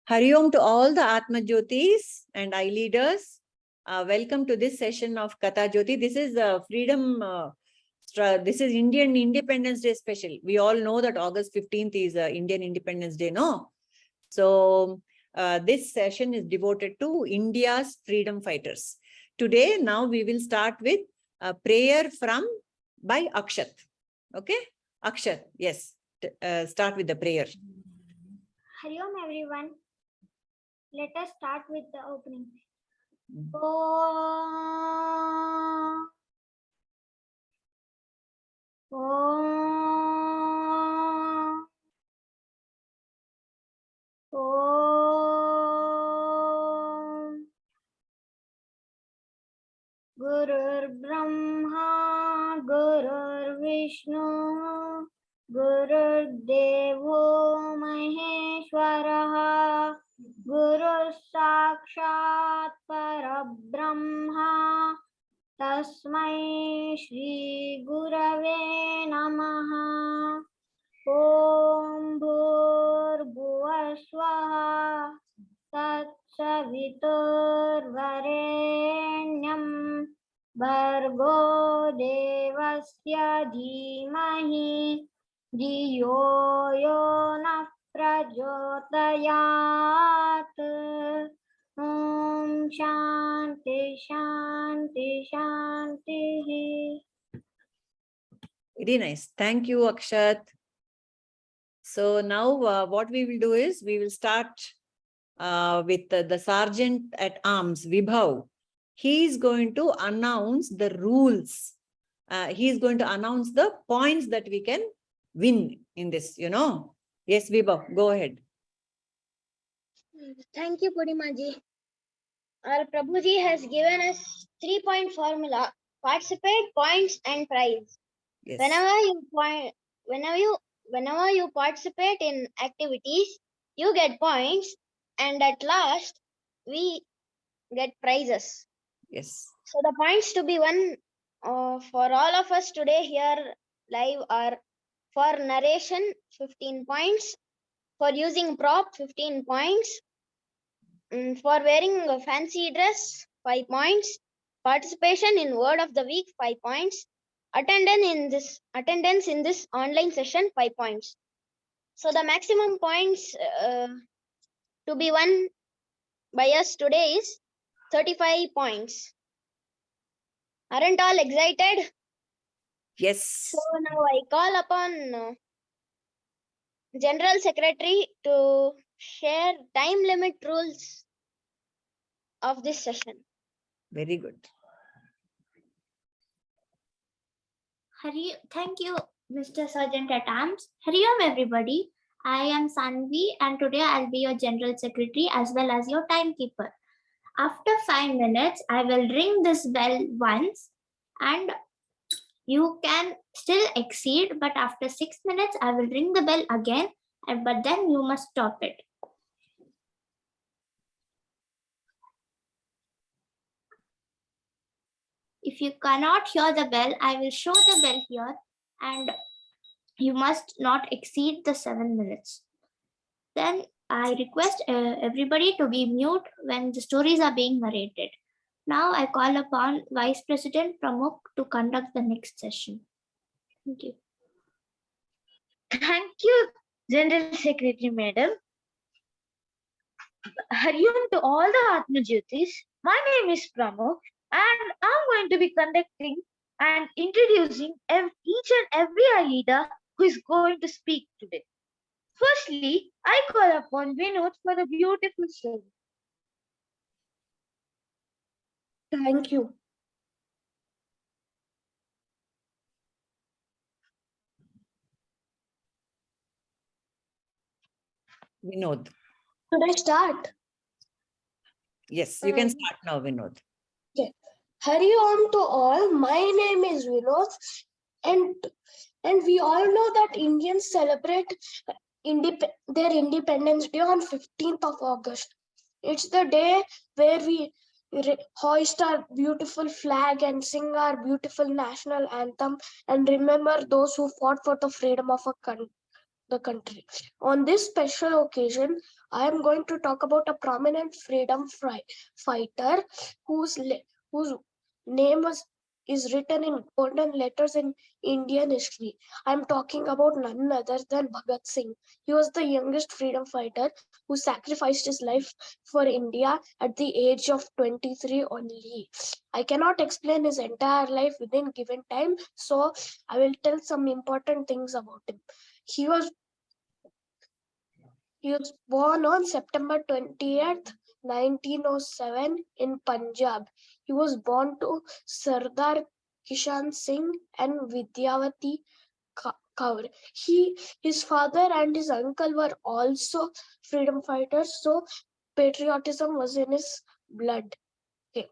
Hari Om to all the Atma Jyotis and I leaders. Welcome to this session of Katha Jyoti. This is this is Indian Independence Day special. We all know that August 15th is Indian Independence Day, no? So this session is devoted to India's freedom fighters. Today, now we will start with a prayer by Akshat. Okay? Akshat, yes. Start with the prayer. Hari Om everyone. Let us start with the opening. Om. Om. Om. Gurur Brahma, Gurur Vishnu, Gurur Devo Maheshwaraha, Guru Sakshat Parabrahma, Tasmai Shri Gurave Namaha. Om Bhur Bhuvaswaha Tatsavitur Varenyam Bhargo Devasya Dhimahi Dhiyo Yo Nah Prachodayat. Om Shanti Shanti Shanti. Very nice. Thank you, Akshat. So now what we will do is we will start with the Sergeant at Arms, Vibhav. He is going to announce the rules. He is going to announce the points that we can win in this, Yes, Vibhav, go ahead. Thank you, Purimaji. Our Prabhuji has given us 3-point formula: participate, points, and prize. Yes. Whenever you participate in activities, you get points, and at last we get prizes. Yes. So the points to be won for all of us today here live are: for narration 15 points, for using prop 15 points, for wearing a fancy dress 5 points, participation in word of the week 5 points, attendance in this online session 5 points. So the maximum points to be won by us today is 35 points. Aren't all excited? Yes. So now I call upon General Secretary to share time limit rules of this session. Very good. Thank you, Mr. Sergeant at Arms. Hari Om, everybody. I am Sanvi, and today I'll be your General Secretary as well as your timekeeper. After 5 minutes, I will ring this bell once, and you can still exceed, but after 6 minutes, I will ring the bell again, but then you must stop it. If you cannot hear the bell, I will show the bell here, and you must not exceed the 7 minutes. Then I request everybody to be mute when the stories are being narrated. Now I call upon Vice President Pramukh to conduct the next session. Thank you. Thank you, General Secretary Madam. Hari Om to all the Atma Jyotis. My name is Pramukh, and I'm going to be conducting and introducing each and every eye leader who is going to speak today. Firstly, I call upon Vinod for the beautiful story. Thank you. Vinod. Should I start? Yes, you can start now, Vinod. Okay. Hari Om to all. My name is Vinod, and we all know that Indians celebrate their Independence Day on 15th of August. It's the day where we hoist our beautiful flag and sing our beautiful national anthem and remember those who fought for the freedom of our country. the country. On this special occasion, I am going to talk about a prominent freedom fighter whose name is written in golden letters in Indian history. I am talking about none other than Bhagat Singh. He was the youngest freedom fighter who sacrificed his life for India at the age of 23 only. I cannot explain his entire life within given time, so I will tell some important things about him. He was born on September 20th, 1907 in Punjab. He was born to Sardar Kishan Singh and Vidyavati Kaur. His father and his uncle were also freedom fighters, so patriotism was in his blood. Okay.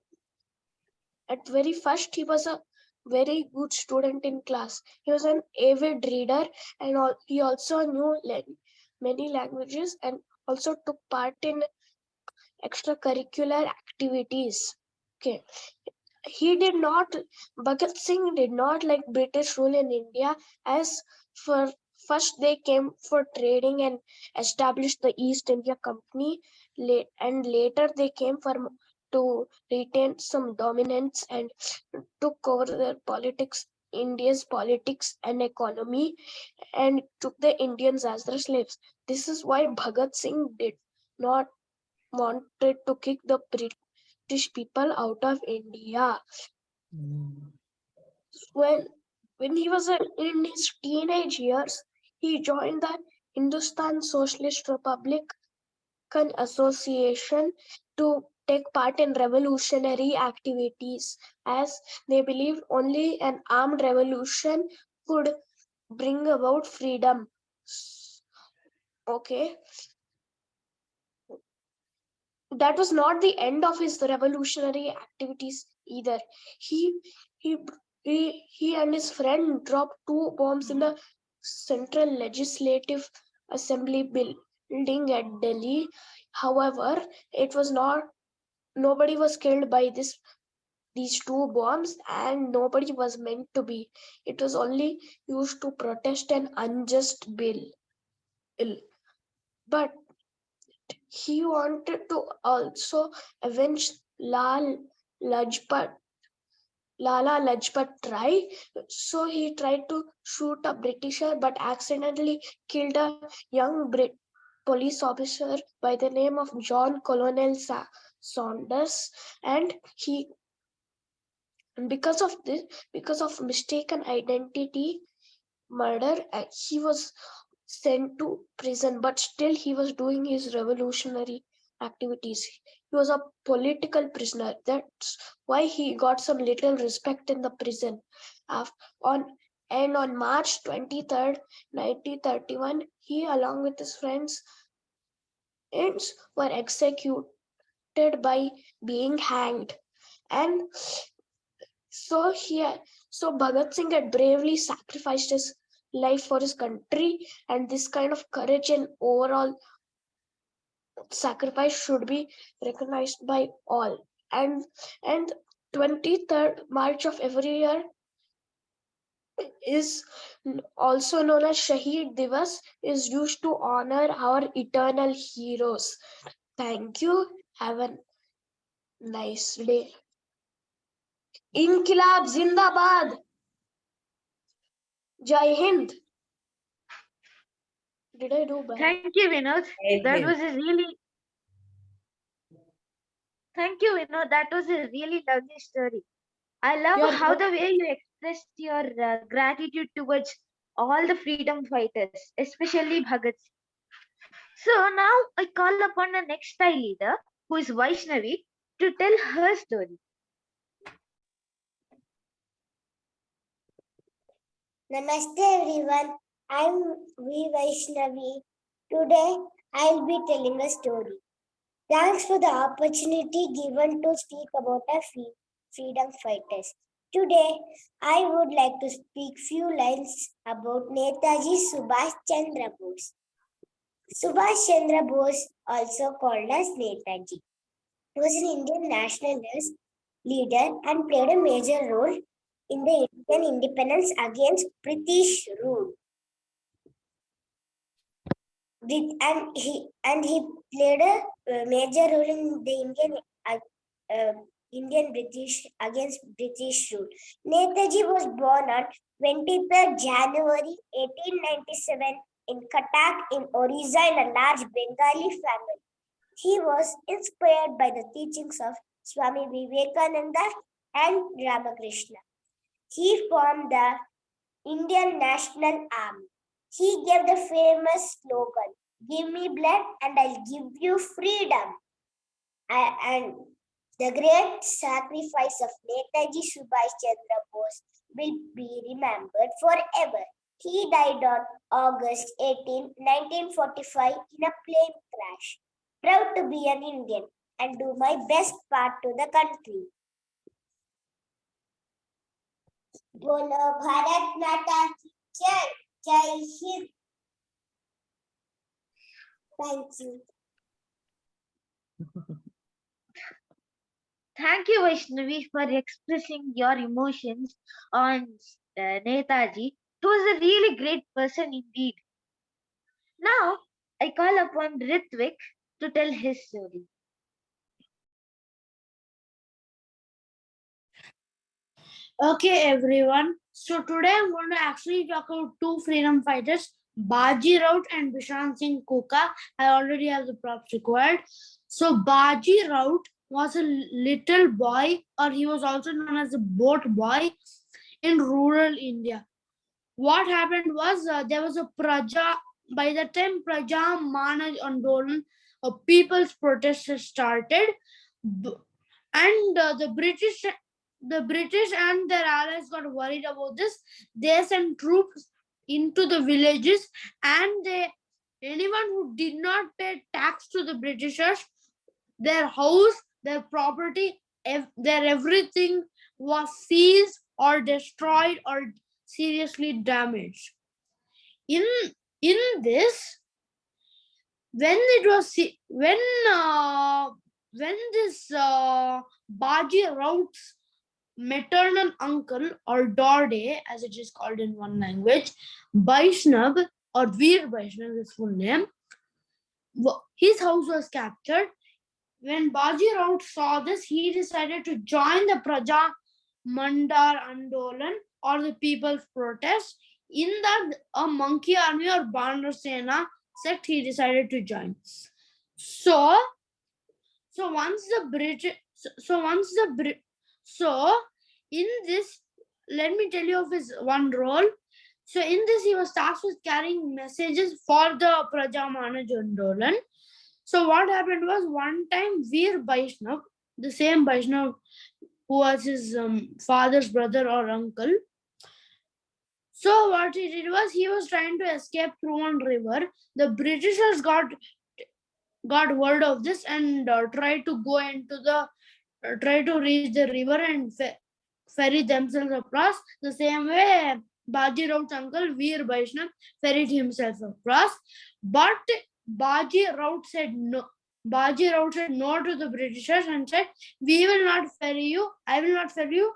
At very first, he was a very good student in class. He was an avid reader, and he also knew many languages and also took part in extracurricular activities. Okay. Bhagat Singh did not like British rule in India, as for first they came for trading and established the East India Company, and later they came to retain some dominance and took over the India's politics and economy, and took the Indians as their slaves. This is why Bhagat Singh did not wanted to kick the British people out of India. When he was in his teenage years, he joined the Hindustan Socialist Republican Association to take part in revolutionary activities, as they believed only an armed revolution could bring about freedom. Okay. That was not the end of his revolutionary activities either. He he he and his friend dropped 2 bombs in the Central Legislative Assembly building at Delhi. However, it was not nobody was killed by these 2 bombs, and nobody was meant to be. It was only used to protest an unjust bill. But he wanted to also avenge Lajpat, Lala Lajpat Rai. So he tried to shoot a Britisher but accidentally killed a young police officer by the name of John Colonel Saunders. And because of this, because of mistaken identity murder, he was sent to prison, but still he was doing his revolutionary activities. He was a political prisoner. That's why he got some little respect in the prison. On March 23rd, 1931, he, along with his friends, were executed by being hanged. And so Bhagat Singh had bravely sacrificed his life for his country, and this kind of courage and overall sacrifice should be recognized by all. And 23rd March of every year is also known as Shaheed Divas, is used to honor our eternal heroes. Thank you. Have a nice day. Inkilab Zindabad. Jai Hind. Did I do bad? Thank you, Vinod. That was a really Thank you, Vinod. That was a really lovely story. I love how the way you expressed your gratitude towards all the freedom fighters, especially Bhagat Singh. So now I call upon the next Thai leader, who is Vaishnavi, to tell her story. Namaste everyone, I'm V. Vaishnavi. Today I'll be telling a story. Thanks for the opportunity given to speak about our freedom fighters. Today I would like to speak few lines about Netaji Subhash Chandra Bose. Subhash Chandra Bose, also called as Netaji, was an Indian nationalist leader and played a major role in the Indian independence against British rule. he played a major role in the Indian British against British rule. Netaji was born on 23rd January 1897 in Cuttack in Orissa in a large Bengali family. He was inspired by the teachings of Swami Vivekananda and Ramakrishna. He formed the Indian National Army. He gave the famous slogan, "Give me blood and I'll give you freedom." And the great sacrifice of Netaji Subhash Chandra Bose will be remembered forever. He died on August 18, 1945 in a plane crash. Proud to be an Indian and do my best part to the country. बोलो भारत माता की जय, जय Hind. Thank you. Thank you, Vaishnavi, for expressing your emotions on Netaji. He was a really great person indeed. Now, I call upon Ritvik to tell his story. Okay, everyone. So today I'm going to actually talk about two freedom fighters, Baji Raut and Bishan Singh Kuka. I already have the props required. So Baji Raut was a little boy, or he was also known as a boat boy in rural India. What happened was there was a by the time Praja Manaj Andolan, a people's protest started, and the British and their allies got worried about this. They sent troops into the villages, and anyone who did not pay tax to the Britishers, their house, their property, their everything was seized or destroyed or seriously damaged. In this, when this Baji Raut's maternal uncle, or Dorde as it is called in one language, Vaishnav or Veer Vaishnav, his full name, his house was captured. When Baji Raut saw this, he decided to join the Praja Mandar Andolan, or the people's protest. In that, a monkey army or Bandar Sena sect he decided to join. So in this, let me tell you of his one role. So in this, he was tasked with carrying messages for the Praja Manaj Andolan. So what happened was, one time Veer Vaishnav, the same Vaishnav who was his father's brother or uncle. So what he did was, he was trying to escape through one river. The Britishers got word of this and tried to reach the river and ferry themselves across. The same way Baji Raut's uncle Veer Vaishnav ferried himself across. But Baji Raut said no. Baji Raut said no to the Britishers and said, "We will not ferry you. I will not ferry you.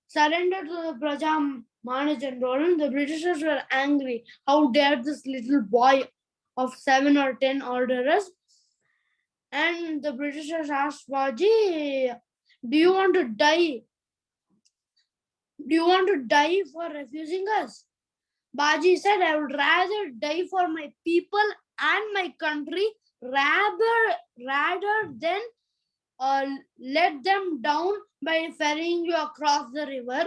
Surrender to the Praja Manaj Andolan." The Britishers were angry. How dare this little boy of 7 or 10 order us? And the Britishers asked Baji, "Do you want to die? Do you want to die for refusing us?" Baji said, "I would rather die for my people and my country rather than let them down by ferrying you across the river."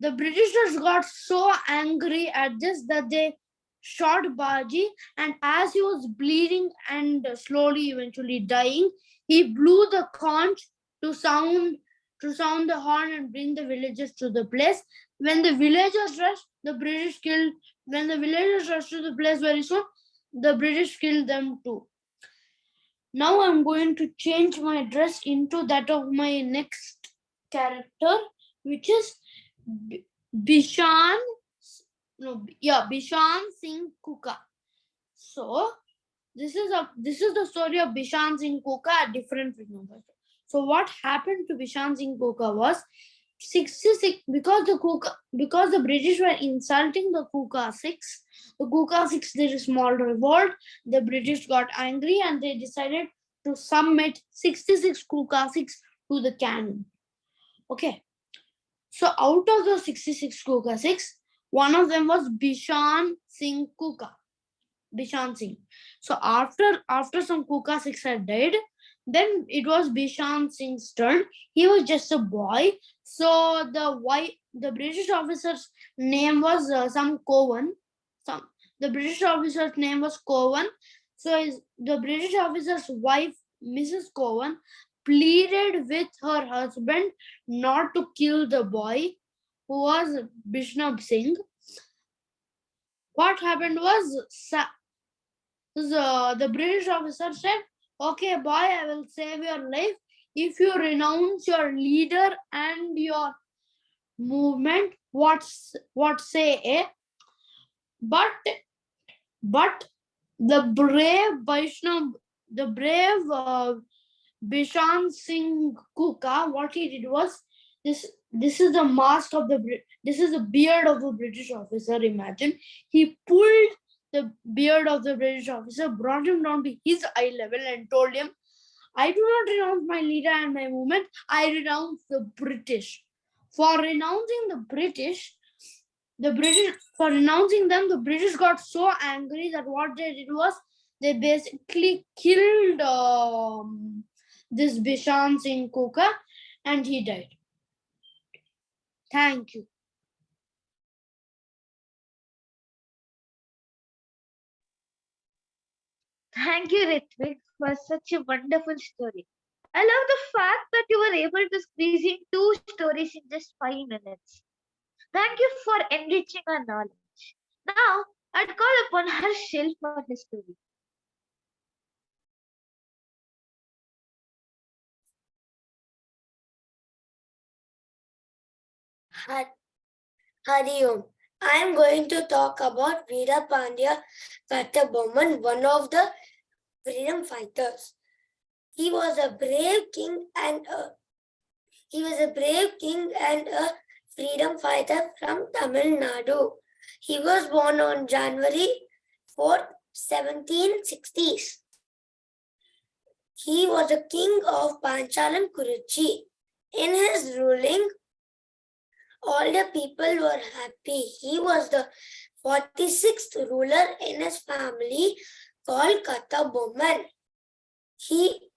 The Britishers got so angry at this that they shot Baji, and as he was bleeding and slowly eventually dying, he blew the conch to sound the horn and bring the villagers to the place. When the villagers rushed, the British killed. When the villagers rushed to the place very soon, the British killed them too. Now I'm going to change my dress into that of my next character, which is Bishan Singh Kuka. So this is the story of Bishan Singh Kuka, a different freedom fighter. So what happened to Bishan Singh Kuka was, 66 because the British were insulting the Kuka Six. The Kuka Six did a small revolt. The British got angry and they decided to submit 66 Kuka Six to the cannon. Okay. So out of the 66 Kuka Six, one of them was Bishan Singh Kuka. Bishan Singh. So after some Kuka Sikhs had died, then it was Bishan Singh's turn. He was just a boy. So the British officer's name was some Cowan. The British officer's name was Cowan. So the British officer's wife, Mrs. Cowan, pleaded with her husband not to kill the boy, who was Bishnab Singh. What happened was the British officer said, "Okay, boy, I will save your life if you renounce your leader and your movement." What say, eh? But the brave Vaishnav, the brave Bishan Singh Kuka, what he did was this. This is the mask of this is the beard of the British officer. Imagine he pulled the beard of the British officer, brought him down to his eye level and told him, "I do not renounce my leader and my movement. I renounce the British." For renouncing the British, for renouncing them, the British got so angry that what they did was they basically killed this Bishan Singh Kuka and he died. Thank you. Thank you, Ritvik, for such a wonderful story. I love the fact that you were able to squeeze in 2 stories in just 5 minutes. Thank you for enriching our knowledge. Now, I'd call upon Harshil for his story. Hari Om. I am going to talk about Veera Pandya Kattabomman, one of the freedom fighters. He was a brave king and a freedom fighter from Tamil Nadu. He was born on January 4th, 1760s. He was a king of Panchalam Kuruchi. In his ruling, all the people were happy. He was the 46th ruler in his family called Kattabomman. He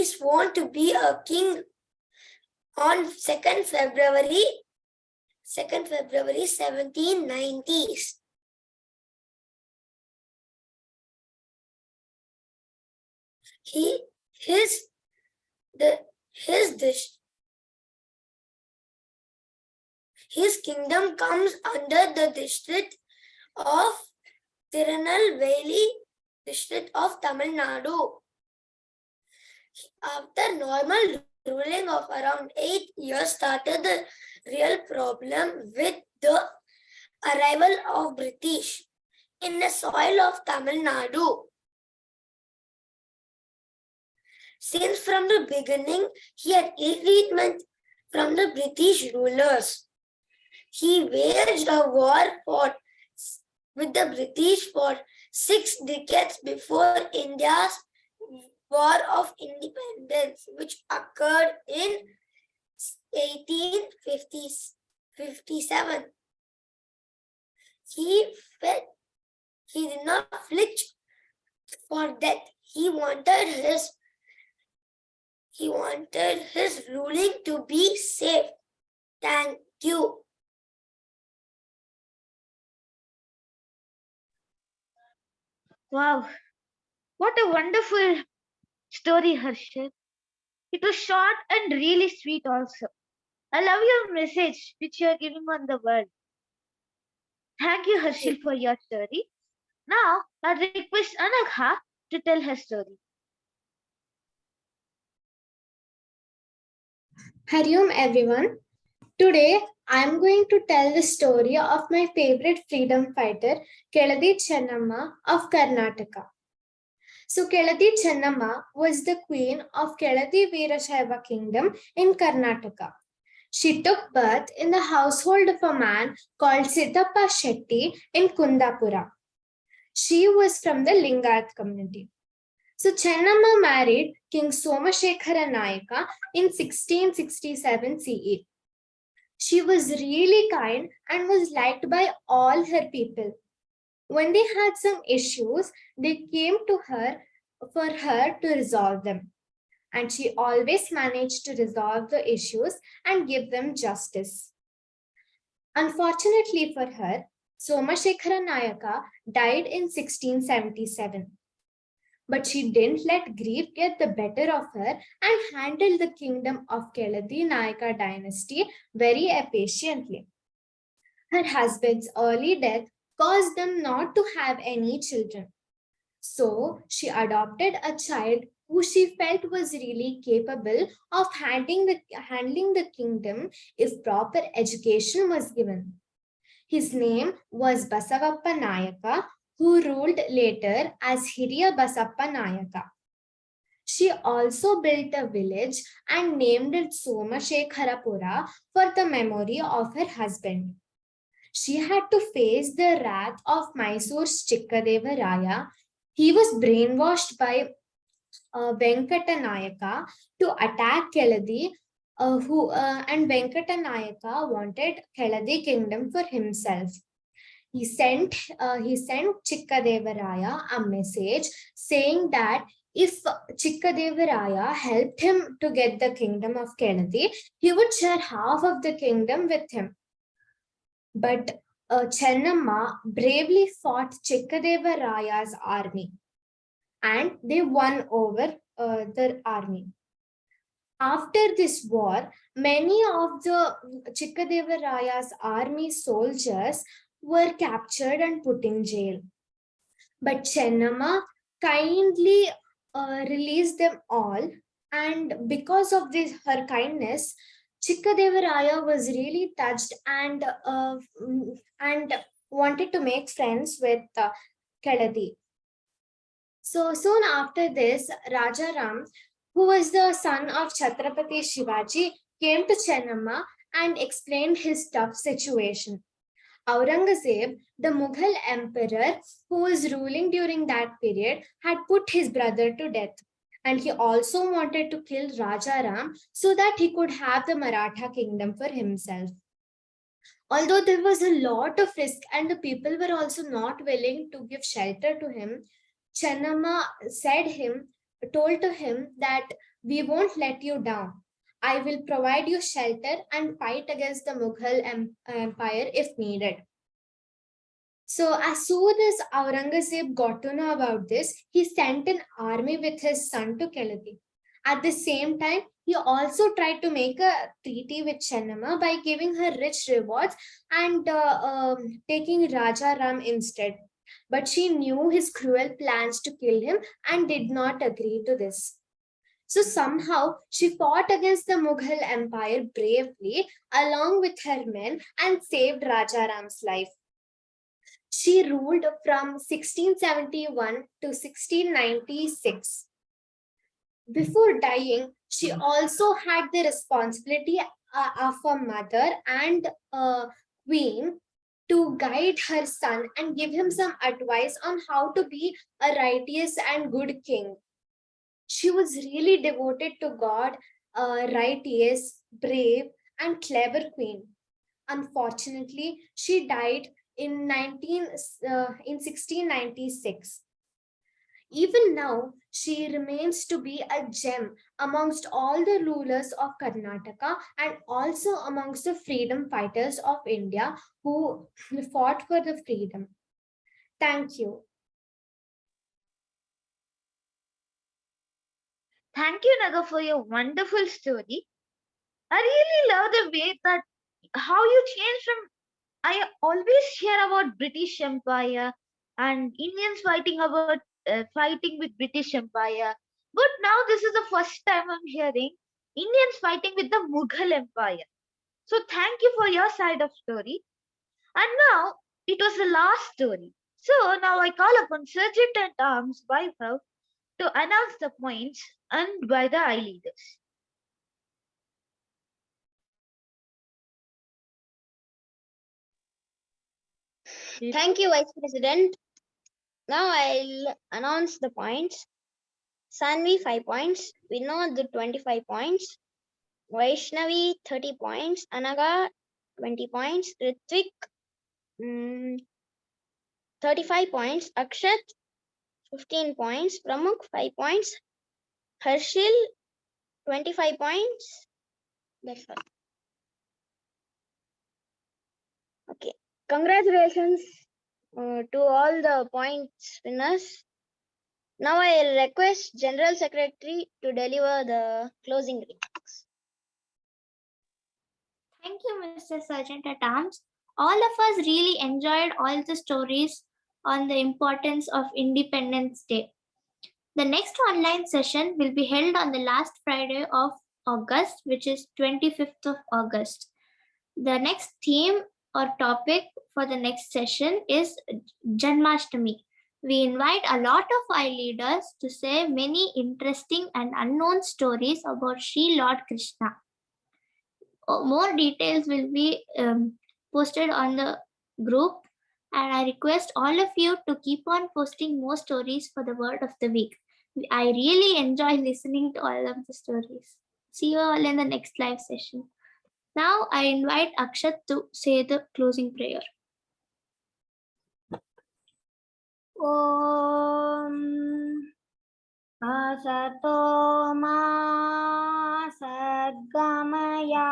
sworn to be a king on 2nd February 1790s. His kingdom comes under the district of Tirunelveli, district of Tamil Nadu. After normal ruling of around 8 years started the real problem with the arrival of British in the soil of Tamil Nadu. Since from the beginning, he had ill treatment from the British rulers. He waged a war with the British for 6 decades before India's War of Independence, which occurred in 1857. He did not flinch for death. He wanted his ruling to be safe. Thank you. Wow, what a wonderful story, Harshil. It was short and really sweet also. I love your message which you are giving on the world. Thank you, Harshil, for your story. Now, I request Anagha to tell her story. Hari Om everyone. Today I am going to tell the story of my favorite freedom fighter, Keladi Chennamma of Karnataka. So Keladi Chennamma was the queen of Keladi Veerashaiva kingdom in Karnataka. She took birth in the household of a man called Siddhappa Shetty in Kundapura. She was from the Lingayath community. So Chennamma married King Somashekhara Nayaka in 1667 CE. She was really kind and was liked by all her people. When they had some issues, they came to her for her to resolve them. And she always managed to resolve the issues and give them justice. Unfortunately for her, Somashekhara Nayaka died in 1677. But she didn't let grief get the better of her and handled the kingdom of Keladi Nayaka dynasty very patiently. Her husband's early death caused them not to have any children. So she adopted a child who she felt was really capable of handling the kingdom if proper education was given. His name was Basavappa Nayaka, who ruled later as Hiriya Basappa Nayaka. She also built a village and named it Somashekharapura for the memory of her husband. She had to face the wrath of Mysore's Chikkadeva Raya. He was brainwashed by Venkatanayaka to attack Keladi, and Venkatanayaka wanted Keladi kingdom for himself. He sent Chikkadevaraya a message saying that if Chikkadevaraya helped him to get the kingdom of Keladi, he would share half of the kingdom with him. But Chennamma bravely fought Chikkadevaraya's army and they won over the army. After this war, many of the Chikkadevaraya's army soldiers were captured and put in jail. But Chennamma kindly released them all, and because of this, her kindness, Chikkadevaraya was really touched and wanted to make friends with Keladi. So soon after this, Rajaram, who was the son of Chhatrapati Shivaji, came to Chennamma and explained his tough situation. Aurangzeb, the Mughal emperor who was ruling during that period, had put his brother to death. And he also wanted to kill Rajaram so that he could have the Maratha kingdom for himself. Although there was a lot of risk and the people were also not willing to give shelter to him, Chennamma told to him that we won't let you down. I will provide you shelter and fight against the Mughal Empire if needed. So as soon as Aurangzeb got to know about this, he sent an army with his son to Keladi. At the same time, he also tried to make a treaty with Chennamma by giving her rich rewards and taking Raja Ram instead. But she knew his cruel plans to kill him and did not agree to this. So somehow she fought against the Mughal Empire bravely along with her men and saved Raja Ram's life. She ruled from 1671 to 1696. Before dying, she also had the responsibility of a mother and a queen to guide her son and give him some advice on how to be a righteous and good king. She was really devoted to God, a righteous, brave, and clever queen. Unfortunately, she died in 1696. Even now, she remains to be a gem amongst all the rulers of Karnataka and also amongst the freedom fighters of India who fought for the freedom. Thank you. Thank you, Naga, for your wonderful story. I really love the way that how you changed from. I always hear about British Empire and Indians fighting with British Empire, but now this is the first time I'm hearing Indians fighting with the Mughal Empire. So thank you for your side of story. And now it was the last story. So now I call upon Sergeant at Arms Vaibhav to announce the points earned by the eye leaders. Thank you, Vice President. Now I'll announce the points. Sanvi 5 points, Vinod 25 points, Vaishnavi 30 points, Anaga 20 points, Ritvik 35 points, Akshat 15 points, Pramukh 5 points, Harshil 25 points. That's all. Okay. Congratulations to all the points winners. Now I request General Secretary to deliver the closing remarks. Thank you, Mr. Sergeant at Arms. All of us really enjoyed all the stories on the importance of Independence Day. The next online session will be held on the last Friday of August, which is 25th of August. The next theme or topic for the next session is Janmashtami. We invite a lot of our leaders to say many interesting and unknown stories about Sri Lord Krishna. More details will be posted on the group, and I request all of you to keep on posting more stories for the word of the week. I really enjoy listening to all of the stories. See you all in the next live session. Now I invite Akshat to say the closing prayer. Om Asato Ma Sadgamaya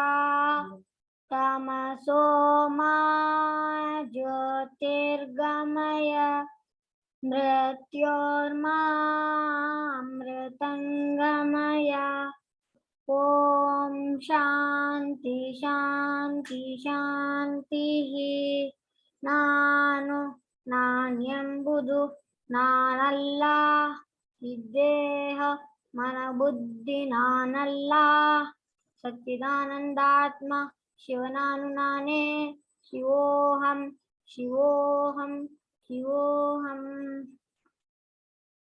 Tamaso Ma Jyotirgamaya Mrityorma Amritangamaya. Om Shanti Shanti Shanti Nanu Nanyambudu Nanalla Iddeha Manabuddhi Nanalla Satchidanandatma Shivananunane Shivoham Shivoham Shivoham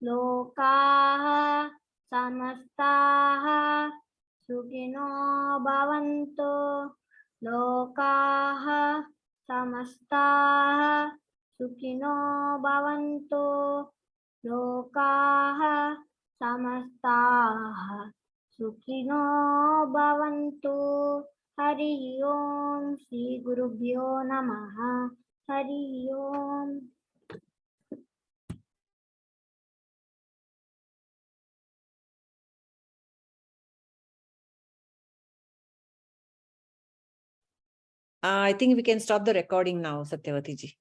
Lokaha Samastaha Sukino Bhavantu Lokaha Samastaha Sukino Bhavantu Lokaha Samastaha Sukino Bhavantu. Hari Om Shri Gurubhyo Namaha. Hari Om. I think we can stop the recording now, Satyavati ji.